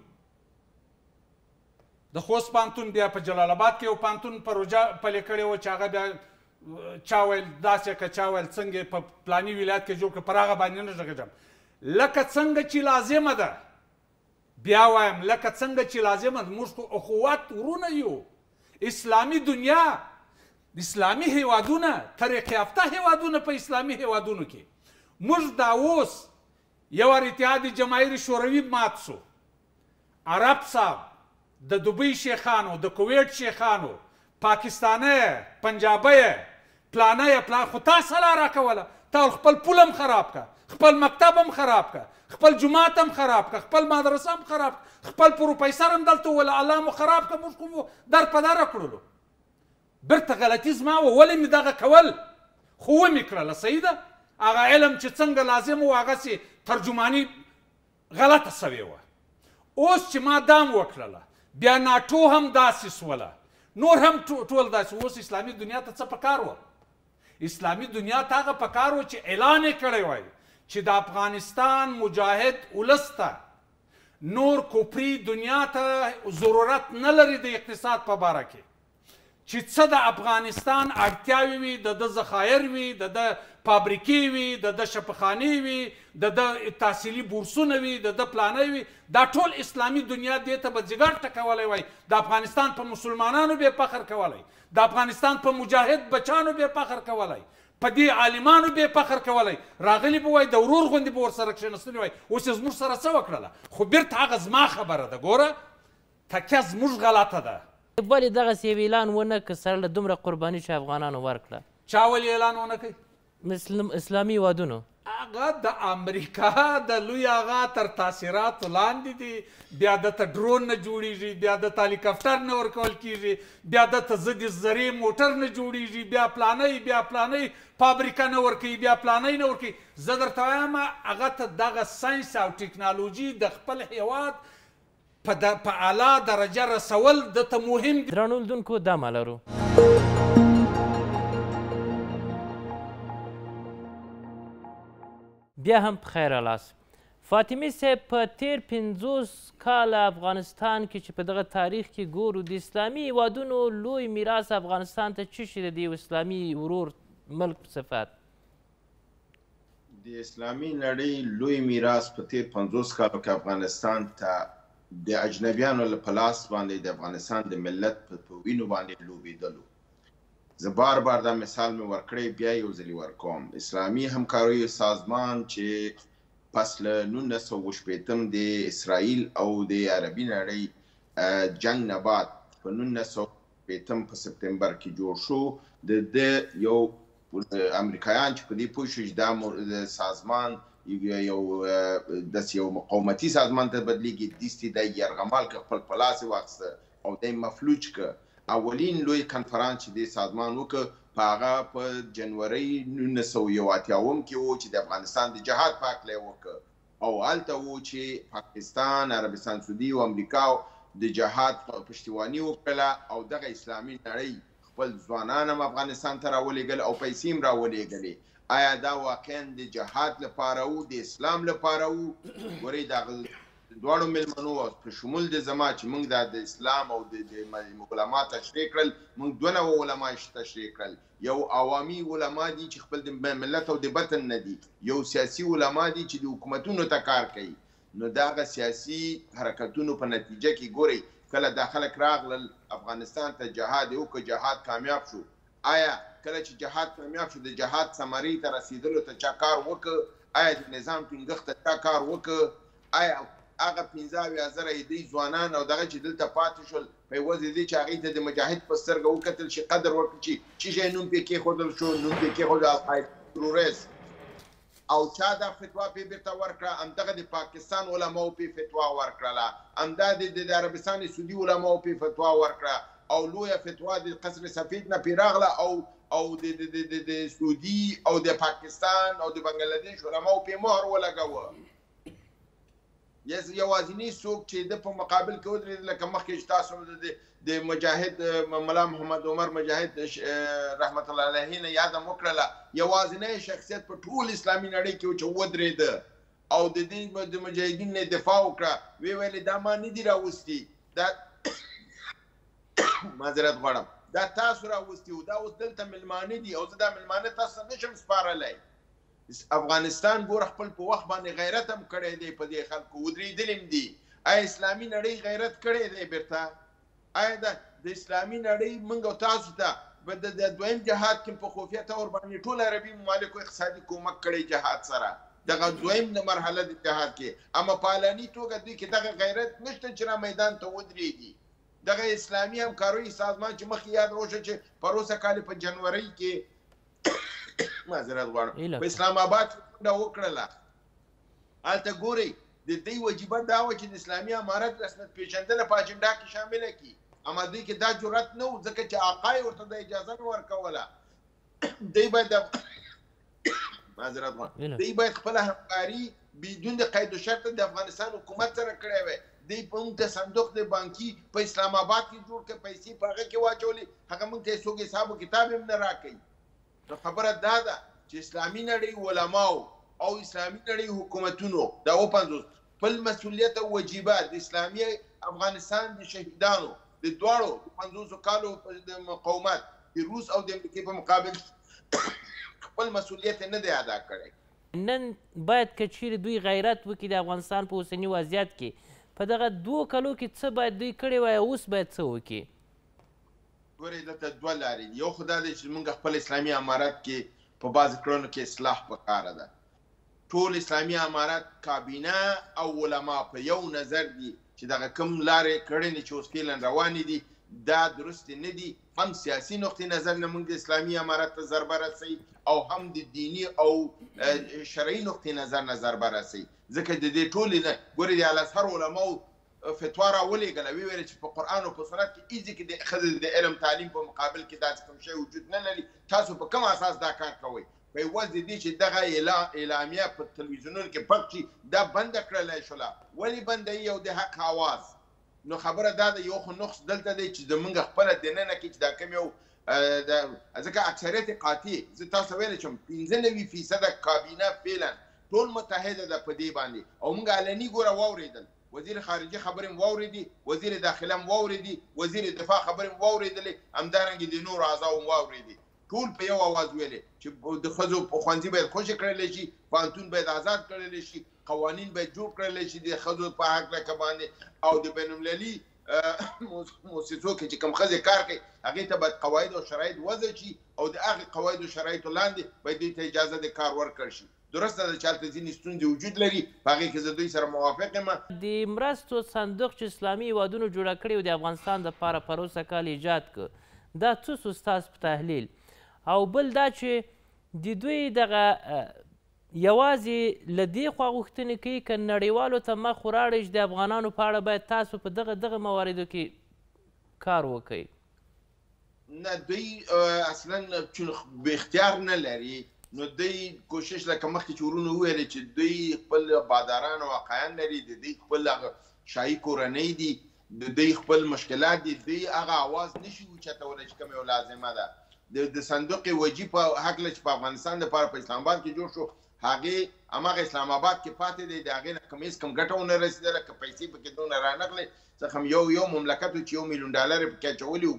د خوست پانتون بیا په جلال آباد کې یو پانتون پروژه پلې کړې وه چې هغه بیا چا ویل داسې که چا ویل څنګه په پلاني ولایت کې جوړ کړه پر هغه باندې نه غږېږم لکه څنګه چې لازمه ده بیا وایم لکه څنګه چې لازمه ده موږ خو اخوات ورونه یو اسلامي دنیا اسلامي هیوادونه طریق یافته هیوادونه په اسلامي هیوادونو کې موږ دا اوس یو اتحاد جماهیر شوروي مات سو عرب صاحب د دوبۍ شیخانو د کویت شیخانو پاکستانه پنجابه پلانه خو تا سلا راکوله تا خپل پول هم خراب که خپل مکتب هم خراب که خپل جماعت هم خراب که خپل مدرسه هم خراب که خپل پروفیسر هم دلته وله الله مو خراب که موږ خو در په دره کړلو بیرته غلطي زما وه ولې مې دغه کول خو ومې کړله صحیح ده هغه علم چې څنګه لازم و هغسې ترجماني غلطه سوې وه اوس چې ما دام وکړله بیا ناټو هم داسې سوله نور هم ټول داسې اوس اسلامي دنیا ته څه پکار وه اسلامي دنیا ته هغه پکار وه چې اعلان یې کړی وای چې د افغانستان مجاهد ولس ته نور کفري دنیا ته ضرورت نه لري د اقتصاد په باره کې چې څه د افغانستان اړتیاوې وي د ده ذخایر وي د ده فابریکې وي د ده شفاخانې وي د ده تحصیلي بورسونه وي د ده پلانې وي دا ټول اسلامي دنیا دې ته به ځګر ټکولی وای د افغانستان په مسلمانانو به فخر کولی د افغانستان په مجاهد بچانو به فخر کولی په دې عالمانو به فخر کولی راغلي به وای د ورور غوندې به ورسره کښېنستلي وای اوس یې زموږ سره څه وکړله خو بیرته هغه زما خبره ده ګوره تکیه زموږ غلطه ده ولې دغسې یو اعلان ونه که سره له دومره قرباني چې افغانانو ورکړه چا ولې اعلان ونه کوي اسلامي هیوادونو هغه د امریکا د لوی هغه تر تاثیراتو لاندې دي بیا دته ډرون نه جوړیږي بیا دته هلیکاپټر نه ورکول کیږي بیا دته ضد زرې موټر نه جوړیږي بیا پلانۍ فابریکه نه ورکوي بیا پلانۍ نه ورکوي زه درته وایم هغه ته دغه ساینس او ټکنالوژي د خپل هیواد په اعلی درجه رسول دته مهم دي درنو لیدونکو دا لرو بیا هم په خیر راست فاطمي صاحب په تیر 50 کاله افغانستان کې چې په دغه تاریخ کې ګورو د اسلامي هیوادونو لوی میراث افغانستان ته څه شي د اسلامي ورور ملک په صفت د اسلامي نړۍ لوی میراث په تیر 50 کالو کې افغانستان ته د اجنبیانو له پلاس باندې د افغانستان د ملت په وینو باندې لوبېدلو. زه بار بار دا مثال مې ورکړی، بیا یو ځلې ورکوم. اسلامي همکاریو سازمان چې پس له 1980 د اسرائیل او د عربي نړۍ جنگ نه بعد په 1980 په سپتمبر کې جوړ شو، د یو امریکایان چې په دې پوه شو چې دا سازمان یو مقاومتي سازمان ته بدلیږي، دیستی د یرغمال که خپل پلاس واخیسته او دی مفلوج که. اولین لوی کنفرانس چې د سازمان وکړ په هغه په جنوري 1981 کې و چې د افغانستان د جهاد په هکله یې وکړ، او هلته و چې پاکستان، عربستان سعودي او امریکا د جهاد پشتیواني وکړله، او دغه اسلامي نړۍ خپل ځوانان هم افغانستان ته راولېږل او پیسې هم راولېږلې. آیا دا واقعا د جهاد لپاره و، د اسلام لپاره و؟ ګورئ دغه دواړو مېلمنو په شمول د زما چې موږ دا د اسلام او د علما تشریح کړل، موږ دوه نوع علما تشریح کړل. یو عوامي علما دي چې خپل د ملت او د بطن نه دي، یو سیاسي علما دي چې د حکومتونو ته کار کوي. نو دغه سیاسي حرکتونو په نتیجه کې ګورئ کله دا خلک راغلل افغانستان ته جهاد یې وکړ، جهاد کامیاب شو. آیا کله چې جهاد کامیاب شو د جهاد ثمرې ته رسېدلو ته چا کار وکړ؟ آیا د نظام ټینګښت ته چا کار وکړ؟ آیا هغه 15,000 دوی ځوانان او دغه چې دلته پاتې شول په یوازې دې چې هغوی ته د مجاهد په سترګه وکتل شي، قدر ورکړي چې څه شی نوم پرې کېښودل شو، نوم پرې کېښود القاعده تروریست، او چا دا فتوا پرې بېرته ورکړه؟ همدغه د پاکستان علماو پرې فتوا ورکړله، همدا د عربستان سعودي علماو پرې فتوا ورکړه، او لویه فتوا د قصر سفید نه پرې راغله، او د سعودي او د پاکستان او د بنګلادیش علماو پرې مهر ولګوه. یوازینی څوک چې د په مقابل کې ودرېد، لکه مخکې چې تاسو د مجاهد ملا محمد عمر مجاهد رحمت الله علیه نه یاد هم وکړله، یوازینی شخصیت په ټول اسلامي نړۍ کې چې ودرېده او د دې د مجاهدین نه دفاع وکړه، ویې ویلې دا ما نه دي راوستي، دا معذرت غواړم، دا تاسو راوستي وو، دا اوس دلته مېلمانه دي او زه دا مېلمانه تاسو ته نشم سپارلی. افغانستان ګوره خپل په وخت باندې غیرت هم کړی دی، په دې خلکو ودرېدلي هم دي. آیا اسلامي نړۍ غیرت کړی دی بیرته؟ آیا د اسلامي نړۍ موږ او تاسو ته د دویم جهاد کې په خفیه طور باندې ټول عربي ممالکو اقتصادي کومک کړی جهاد سره، دغه دویم مرحله د جهاد کې، اما په علني توګه دوی کې دغه غیرت نشته چې را میدان ته ودرېږي. دغه اسلامي همکاریو سازمان چې مخکې یاد روشه چې پروسه کال په جنوري کې معذرت غواړم په اسلام آباد کې دا وکړله، هلته ګورئ د دوی وجیبه دا وه چې د اسلامي امارت رسمیت پېژندنه په اجنډا کې شامله کړي، اما دوی کې دا جرأت نه و، ځکه چې آقا یې ورته د اجازه نه ورکوله. دوی باید معذرت غواړم دوی باید خپله همکاري بدون د قید و شرط د افغانستان حکومت سره کړی وی. دوی په موږ ته صندوق د بانکي په اسلام آباد کې جوړ کړ، پیسې په هغه کې واچولې، هغه موږ ته هېڅوک حساب و کتاب هم نه راکوي. نو خبره دا ده چې اسلامي نړۍ علماو او اسلامي نړۍ حکومتونو دا وپنځوس خپل مسؤلیت او وجیبات د اسلامي افغانستان د شهیدانو د دواړو 50 کالو د مقاومت د روس او د امریکې په مقابل خپل مسؤلیت نه دی ادا کړی. نن باید که چیرې دوی غیرت وکړي د افغانستان په اوسني وضعیت کې، په دغه 2 کالو کې څه باید دوی کړی وای، اوس باید څه وکړي؟ ګورئ دلته 2 لارې دي. یو خو دا دی چې موږ خپل اسلامي امارت کې په بعضې کړنو کې اصلاح پکاره ده. ټول اسلامي امارت کابینه او علما په یو نظر دي چې دغه کوم لارې کړنې چې اوس فعلا روانې دي دا درستې نه دي. هم سیاسي نقطې نظر نه موږ د اسلامي امارت ته ضربه رسوي او هم د دیني او شرعي نقطې نظر نه ضربه رسوي، ځکه د دې ټولې نه ګورئ د الازهر علماو فتوا راولېږله، ویې ویل چې په قرآن او په سنت کې هېڅ کې د ښځې د علم تعلیم په مقابل کې داسې کوم شی وجود نه لري، تاسو په کوم اساس دا کار کوئ؟ په یوازې دې چې دغه اعلامیه په تلویزیونونو کې پخ شي دا بنده کړلی شوله. ولې بندوي؟ یو د حق آواز. نو خبره دا ده یو خو نقص دلته دی چې زموږ خپله دننه کې چې دا کوم یو ځکه اکثریت قاطع زه تاسو ویلی شم 95% کابینه فعلا ټول متحده ده په دې باندې، او موږ علني ګوره واورېدل، وزیر خارجه خبرې م واورېدې، وزیر داخله م واورېدې، وزیر دفاع خبرې م واورېدلې، همدارنګې د نورو اعضاو م واورېدې. ټول په یو اواز ویلې چې د ښځو ښوونځي باید خوشې کړلی شي، پوهنتون باید آزاد کړلی شي، قوانین باید جوړ کړلی شي د ښځو په هکله باندې، او د بین المللي مؤسسو کې چې کوم ښځې کار کوي هغې ته باید قواعد او شرایط وضع شي، او د هغې قواعد او شرایطو لاندې باید دوی ته اجازه د کار ورکړل شي. درسته ده چې هلته ځینې ستونزې وجود لري، په هغې کې زه دوی سره موافق یم. د مرستو صندوق چې اسلامي هیوادونو جوړه کړې و د افغانستان دپاره په روسه کال ایجاد کړ، دا څه سو ستاسو په تحلیل؟ او بل دا چې د دوی دغه یوازې له دې خوا غوښتنې کوي که نړیوالو ته مخ وراړئ چې د افغانانو په اړه باید تاسو په دغه مواردو کې کار وکئ؟ نه، دوی اصلا چون به اختیار نه لري، نو دوی کوشش لکه مخکې چې ورونو وویلې چې دوی خپل باداران او واقعیان لري، د دوی خپل شاهي کورنۍ دي، د دوی خپل مشکلات دي، دوی هغه اواز نشي اوچتولی چې کوم یو لازمه ده. د صندوق وجي په هکله چې په افغانستان دپاره په اسلام آباد کې جوړ شو، هغې هماغه اسلام آباد کې پاتې دی، د هغې نه کوم هېڅ کوم ګټه ونه رسېدله، که پیسې پکې دونه رانغلې، څخه یو مملکت و چې $1 ملیون یې پکې اچولي و،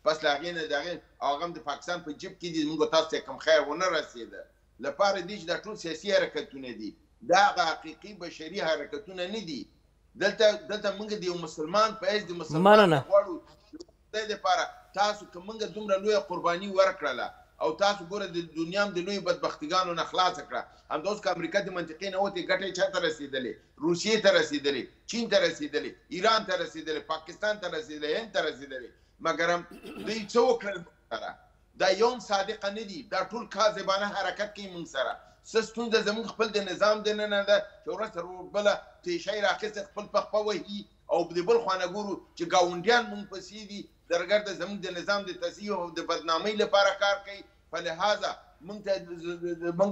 بس له هغې نه د هغې هغه هم د پاکستان په جیب کې دي، موږ تاسو ته کوم خیر ونه رسېده. لپاره دي چې دا ټول سیاسي حرکتونه دي، دا هغه حقیقي بشري حرکتونه نه دي. دلته موږ د یو مسلمان په حیث د مسلمان غواړو د خدای دپاره تاسو که موږ دومره لویه قرباني ورکړله، او تاسو ګوره د دنیا هم د لویو بدبختګانو نه خلاصه کړه، همدا اوس که امریکا د منطقې نه وتې ګټه یې چاته رسېدلې؟ روسیې ته رسېدلې، چین ته رسېدلې، ایران ته رسېدلې، پاکستان ته رسېدلې، هند ته رسېدلې، مګر هم دوی څه وکړل سره؟ دا یو هم صادقه نه دي، دا ټول کاذبانه حرکت کوي موږ سره. څه ستونزه زموږ خپل د نظام دننه ده چې ورځ تر بله تیشه یې راخیستې خپل په خپه وهي، او د بل خوا نه ګورو چې ګاونډیان موږ پسې دي، درګرده زموږ د نظام د تصحیح او د بدنامۍ لپاره کار کوي. په لحاظه موږ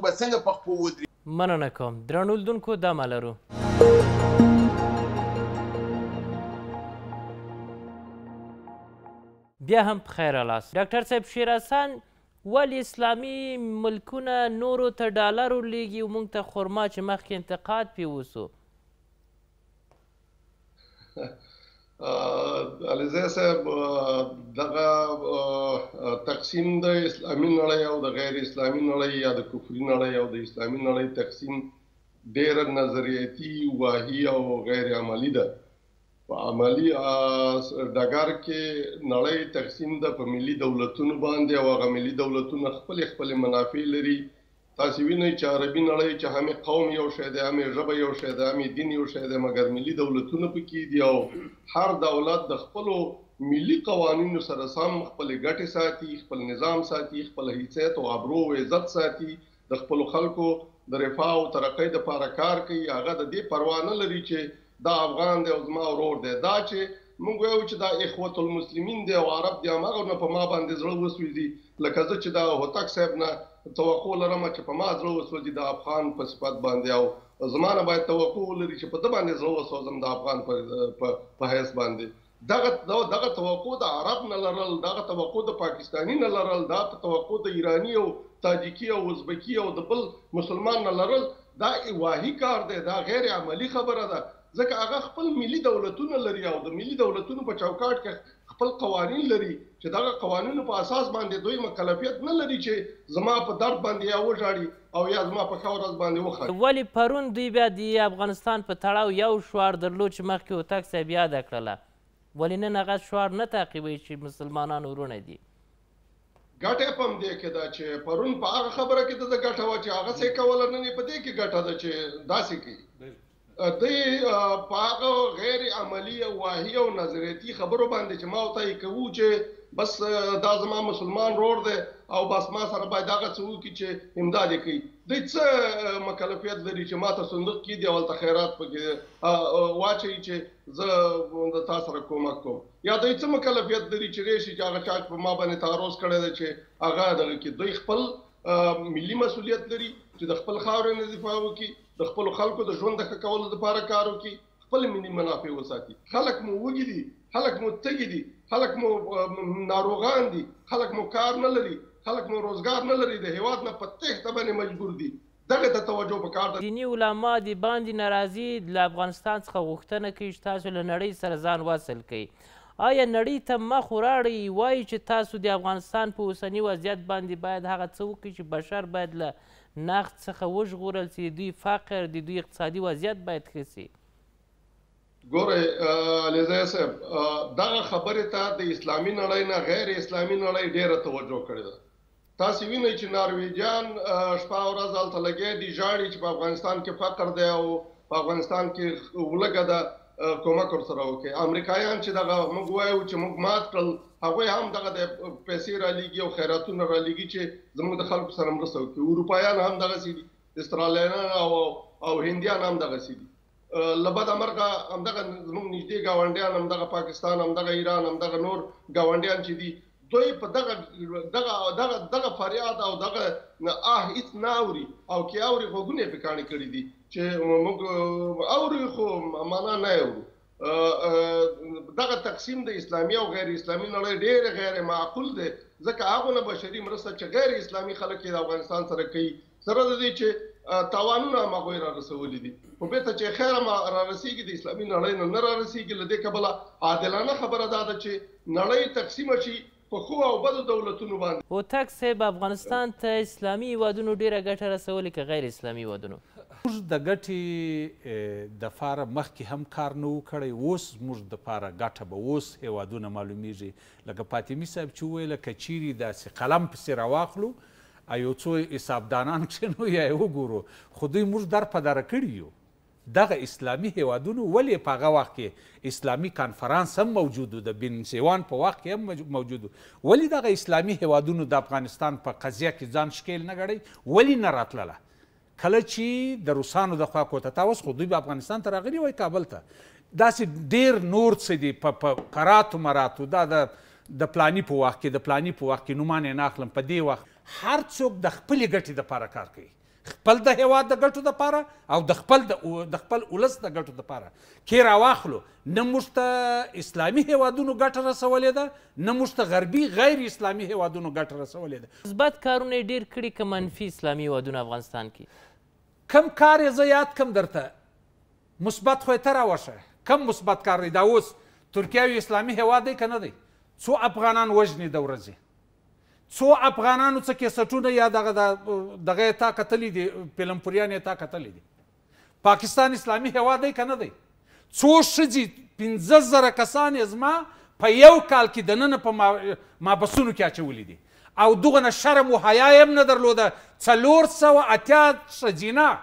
به څنګه په خپو ودرېږو؟ مننه کوم. درنو لیدونکو دمه لرو. بیا هم په خیر راست. ډاکټر صاحب، شیر حسن ولې اسلامي ملکونه نورو ته ډالر ورلیږي او موږ ته خرما چې مخکې انتقاد پرې وسو؟ علیزی صاحب، دغه تقسیم د اسلامي نړۍ او د غیر اسلامي نړۍ یا د کفري نړۍ او د اسلامي نړۍ تقسیم ډېره نظریاتي، واهي او غیر عملي ده. په عملي ډګر کې نړۍ تقسیم ده په ملي دولتونو باندې، او هغه ملي دولتونه خپلې منافع لري. تاسو وینئ چې عربي نړۍ چې همې قوم یو شی دی، همې ژبه یو شی دی، همې دین یو شی دی، مګر ملي دولتونه پکې دي، او هر دولت د خپلو ملي قوانینو سره سم خپلې ګټې ساتي، خپل نظام ساتي، خپل حیثیت او ابرو او عزت ساتي، د خپلو خلکو د رفاه او ترقۍ دپاره کار کوي. هغه د دې پروا نه لري چې دا افغان دی او زما ورور دی. دا چې موږ وایو چې دا اخوة المسلمین دی او عرب دی، هماغه نه په ما باندې زړه وسوځي، لکه زه چې دا هوتک صاحب نه توقع لرم چې په ما زړه وسوځي د افغان په صفت باندې، او زما نه باید توقع ولري چې په ده باندې زړه وسوځم د افغان په حیث باندې. دغه توقع د عرب نه لرل، دغه توقع د پاکستاني نه لرل، دا توقع د ایراني او تاجیکي او ازبکي او د بل مسلمان نه لرل، دا واهي کار دی، دا غیر عملي خبره ده. ځکه هغه خپل ملي دولتونه لري، او د ملي دولتونو په چوکاټ کې خپل قوانین لري، چې دغه قوانینو په اساس باندې دوی مکلفیت نه لري چې زما په درد باندې یا وژاړي او یا زما په ښه ورځ باندې وخاندي. ولې پرون دوی بیا د افغانستان په تړاو یو شعار درلود چې مخکې هوتک صاحب یاده کړله، ولې نن هغه شعار نه تعقیبوي چې مسلمانان ورونه دي؟ ګټه په همدې کې ده چې پرون په هغه خبره کې د ګټه وه چې هغه څه کوله، نن یې په دې کې ګټه ده چې داسې کوي. دوی په هغه غیر عملي او واهي او نظریاتي خبرو باندې چې ما ورته یې کوو چې بس دا زما مسلمان رور دی او بس ما سره باید هغه څه وکړي چې امداد یې کوي. دوی څه مکلفیت لري چې ما ته صندوق کېږدي او هلته خیرات پکې واچوي چې زه د تا سره کومک کوم، یا دوی څه مکلفیت لري چې راشي چې هغه چا په ما باندې تعرض کړی دی چې هغه دغه کړي. دوی خپل ملي مسؤلیت لري چې د خپل خاورې نه دفاع وکړي، د خپلو خلکو د ژوند د ښه کولو دپاره کار وکړي، خپل ملي منافع وساتي. خلک مو وږي دي، خلک مو تږي دي، خلک مو ناروغان دي، خلک مو کار نه لري، خلک مو روزګار نه لري، د هېواد نه په تېښته باندې مجبور دي. دغه ته توجه پکار ده. دیني علما د باندې ناراضي له افغانستان څخه غوښتنه کوي چې تاسو له نړۍ سره ځان وصل کړئ، آیا نړۍ ته مخ وراړئ وایي چې تاسو د افغانستان په اوسني وضعیت باندې باید هغه څه وکړي چې بشر باید له نقد څخه وژغورل سي، د دوی فقر د دوی اقتصادي وضعیت باید ښه سي؟ ګورئ علیزی صاحب، دغه خبرې ته د اسلامي نړۍ نه غیر اسلامي نړۍ ډېره توجه کړې ده. تاسو وینئ چې نارویجان شپه او ورځ هلته لګیا دي، ژاړي چې په افغانستان کې فقر دی او په افغانستان کې ولږه ده، کومک ورسره وکړي. امریکایان چې دغه موږ وایو چې موږ مات کړل، هغوی هم دغه د پیسې رالیږي او خیراتونه رالیږي چې زموږ د خلکو سره مرسته وکړي. اروپایان هم دغسې دي، استرالیایان او هندیان هم دغسې دي. له بده مرغه همدغه زموږ نږدې ګاونډیان، همدغه پاکستان، همدغه ایران، همدغه نور ګاونډیان چې دي، دوی په دغه فریاد او دغه هیڅ نه اوري، او که اوري غوږونه یې پې کاڼي کړي دي چې موږ اورو خو معنا نه اورو. دغه تقسیم د اسلامي او غیر اسلامي نړۍ ډېر غیر معقول دی، ځکه هغو نه بشري مرسته چې غیر اسلامي خلک یې د افغانستان سره کوي، سره د دې چې تاوانونه هم هغوی را رسولي دي، خو بېرته چې خیر هم را رسېږي د اسلامي نړۍ نه نه را رسېږي. له دې کبله عادلانه خبره دا ده چې نړۍ تقسیمه شي په ښو او بدو دولتونو باندې. هوتک صاحب، افغانستان ته اسلامي هیوادونو ډېره ګټه رسولې که غیر اسلامي هیوادونو؟ موږ د ګټې دپاره مخکې هم کار نه و کړی، اوس موږ دپاره ګټه به اوس هیوادونه معلومیږي. لکه فاطمي صاحب چې وویله که چیرې داسې قلم پسې راواخلو او یو څو حسابدانان کښېنو یا یې وګورو، خو دوی موږ در په دره کړي یو. دغه اسلامي هیوادونو ولې په هغه وخت کې اسلامي کنفرانس هم موجود و، د بن سیوان په وخت کې هم موجود و، ولې دغه اسلامي هیوادونو د افغانستان په قضیه کې ځان ښکیل نه ګړی؟ ولې نه راتلله؟ کله چې د روسانو د خوا کوتتا اوس خو دوی به افغانستان ته راغلي وای، کابل ته. داسې ډېر نور څه دي په قراتو مراتو، دا د پلاني په وخت کې، د پلاني په وخت کې نومان یې نه اخلم، په دې وخت هر څوک د خپلې ګټې دپاره کار کوي، خپل د هیواد د ګټو دپاره او د خپل ولس د ګټو دپاره. کې راواخلو، نه موږ ته اسلامي هیوادونو ګټه رسولې ده، نه موږ ته غربي غیر اسلامي هیوادونو ګټه رسولې ده. مثبت کارونه یې ډېر کړي که منفي اسلامي هیوادونه افغانستان کې؟ کم کار یې زه یاد کم درته، مثبت خو یې ته راوشه. کم مثبت کار دی؟ دا اوس ترکیه یو اسلامي هیواد دی که نه دی؟ څو افغانان وژني د ورځې، څو افغانانو څه کیسټونه یا دغه یې تا کتلي دي، پیلمپوریان یې تا کتلي دي. پاکستان اسلامي هیواد دی که نه دی؟ څو ښځې 15,000 کسان یې زما په یو کال کې دننه په مابسونو کې اچولي دي، او دغه نه شرم و حیا یې هم نه درلوده. 480 ښځینه،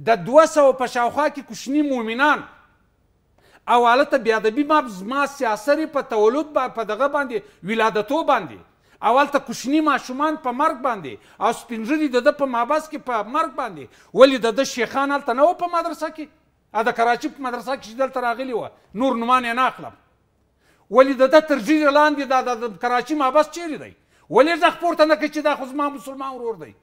د 200 په شاوخوا کې کوچني مؤمنان، او هلته بیادبي زما سیاسري په تولد په دغه باندې ولادتو باندې، او هلته کوچني ماشومان په مرګ باندې، او سپین ږیري د ده په مابس کې په مرګ باندې. ولې د ده شیخان هلته نه وو په مدرسه کې؟ د کراچي په مدرسه کې چې دلته راغلي وه، نور نومان یې نه اخلم. ولې د ده تر ږیرې لاندې د کراچي مابس چیرې دی؟ ولې غږ پورته نه کوي چې دا خو زما مسلمان ورور دی؟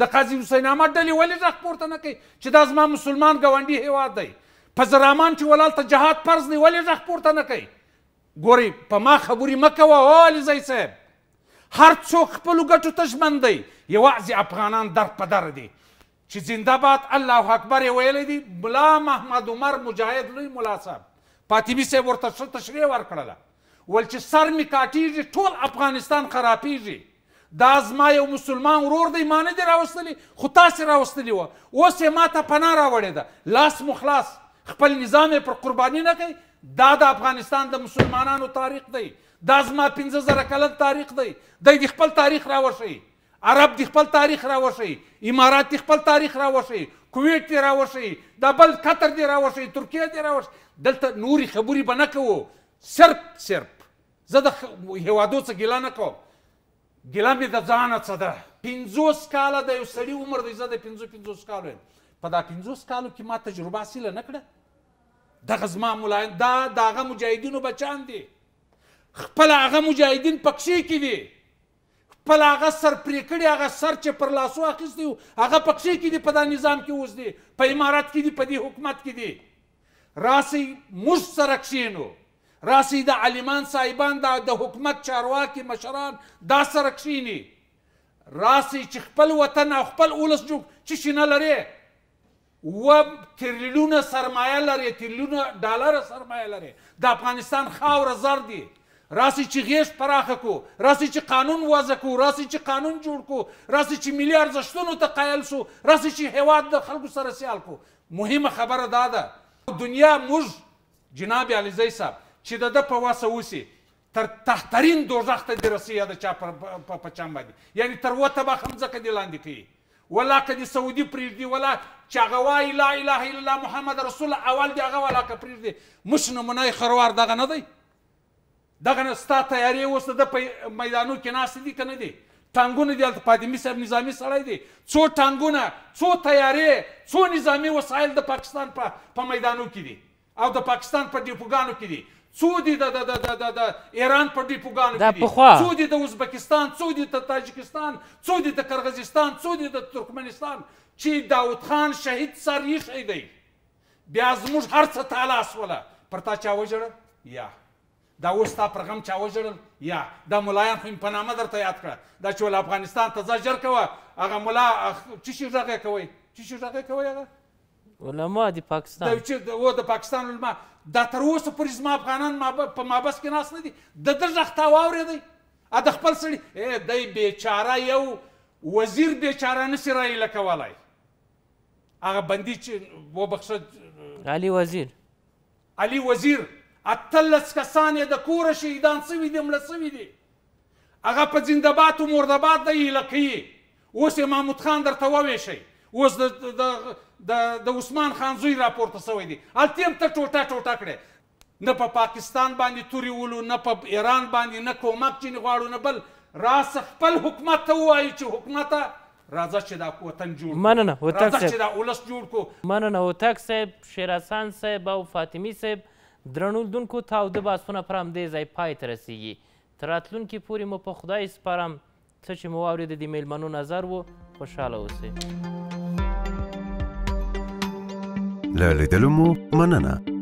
د قاضي حسین احمد ډلې ولې غږ پورته نه کوي چې دا زما مسلمان ګاونډي هیواد دی؟ په زرامان چې ولالته جهاد فرض دی، ولې غږ پورته نه کوي؟ ګورئ، په ما خبرې مه کوه او علیزی صاحب، هر څوک خپلو ګټو ته ژمن دی، یوازې افغانان در په در دي. چې زنده باد الله اکبر یې ویلی دی. ملا محمد عمر مجاهد، لوی ملا صاحب، فاطمي صاحب ورته ښه تشریح ورکړله، ول چې سر مې کاټېږي ټول افغانستان خرابېږي. دا زما یو مسلمان ورور دی، ما نه دی راوستلی، خو تاسې راوستلي وه، اوس یې ما ته پناه راوړې ده، لاس مو خلاص، خپل نظام یې پر قرباني نه کوي. دا د افغانستان د مسلمانانو تاریخ دی، دا زما 15,000 کلن تاریخ دی. دی د خپل تاریخ راوښیي، عرب د خپل تاریخ راوښیي، امارات د خپل تاریخ راوښیي، کویت دې راوښیي، دا بل قطر دې راوښیي، ترکیه دې راوښیي. دلته نورې خبرې به نه کوو، صرف زه د هیوادو څه ګیله نه کوم، ګیله مې د ځانه څه ده. 50 کاله د یو سړي عمر دی، زه د 50 کالو یم. په دا 50 کالو کې ما تجربه حاصله نه کړه. دغه زما ملایان، دا د هغه مجاهدینو بچان دي، خپل هغه مجاهدین پکښې کې دي، خپل هغه سر پرې کړي، هغه سر چې پر لاسو اخیستی و هغه پکښې کې دي، په دا نظام کې اوس دي، په امارات کې دي، په دې حکومت کې دي. راسئ موږ سره کښېنو، راسئ د عالمان صاحبان، د حکومت چارواکي مشران دا سره کښېني، راسئ چې خپل وطن او خپل ولس جوړ. څه شي نه لرې؟ تریلیونه سرمایه لري، تریلیونه ډالره سرمایه لري. د افغانستان خاوره زر دي. راسي چې غیږ پراخه کړو، راسي چې قانون وضع کړو، راسي چې قانون جوړ کړو، راسي چې ملي ارزښتونو ته قایل شو، راسي چې هیواد د خلکو سره سیال کړو. مهمه خبره دا ده دنیا موږ جناب علیزی صاحب چې د ده په وسه اوسي تر تحترین دوزخ ته دې رسي د چا په چم باندې، یعنی تر اوه طبقه مځکه دې لاندې کوي، ولا که دې سعودي پرېږدي، ولا چې هغه وایي لا اله الا الله محمد رسول الله اول دې هغه ولا که پرېږدي. مش نمونه خروار دغه نه دی؟ دغه نه ستا تیارې اوس د په میدانو کې ناستې دي که نه دي؟ ټانګونه دي هلته پادمي صاحب نظامي سړی دی، څو ټانګونه، څو تیارې، څو نظامي وسایل د پاکستان په میدانو کې دي او د پاکستان په ډیپوګانو کې دي، څو دي د ایران په ډیپوګانو کې دي، څو دي د ازبکستان، څو دي د تاجکستان، څو دي د قرغیزستان، څو دي د ترکمنستان چې داود خان شهید سر ایښی دی. بیا زموږ هر څه تالا سوله. پر تا چا وژړل؟ یا دا اوس ستا پر غم چا وژړل؟ یا دا ملایان خو په نامه درته یاد کړه، دا چې ول افغانستان ته ځه ژر کوه. هغه ملا څه شي غږ یې کوئ؟ څه شي غږ یې کوئ؟ هغه علما د پاکستان د پاکستان علما دا تر اوسه پورې زما افغانان په مابس کې ناست نه دي. د ده غږ تا واورېدی؟ د خپل سړي دی بیچاره یو وزیر بیچاره نسي رایله کولی. هغه بندي چې وبخښه علي وزیر 18 کسان یې د کوره شهیدان سوي دي، مړه سوي دي. هغه په زنده‌باد و مرده‌باد دی هیله کوي. اوس یې محمود خان درته وویشئ، اوس د عثمان خان زوی راپورته سوی دی، هلته هم ته ټوټه ټوټه کړې. نه په پاکستان باندې تورې ولو، نه په ایران باندې، نه کومک ځینې غواړو، نه بل. راسه خپل حکومت ته ووایي چې حکومته راځه چې دا وطن جوړ کړو، مننه هوتک راځه چې دا ولس جوړ کړو. مننه هوتک صاحب، شیر حسن صاحب او فاطمي صاحب. درنو لیدونکو تاوده بحثونه پر همدې ځای پای ته رسیږي. تر راتلونکي پورې مو په خدای سپارم. څه چې مو واورېده د میلمنو نظر و. خوشحاله اوسئ. له لیدلو مو مننه.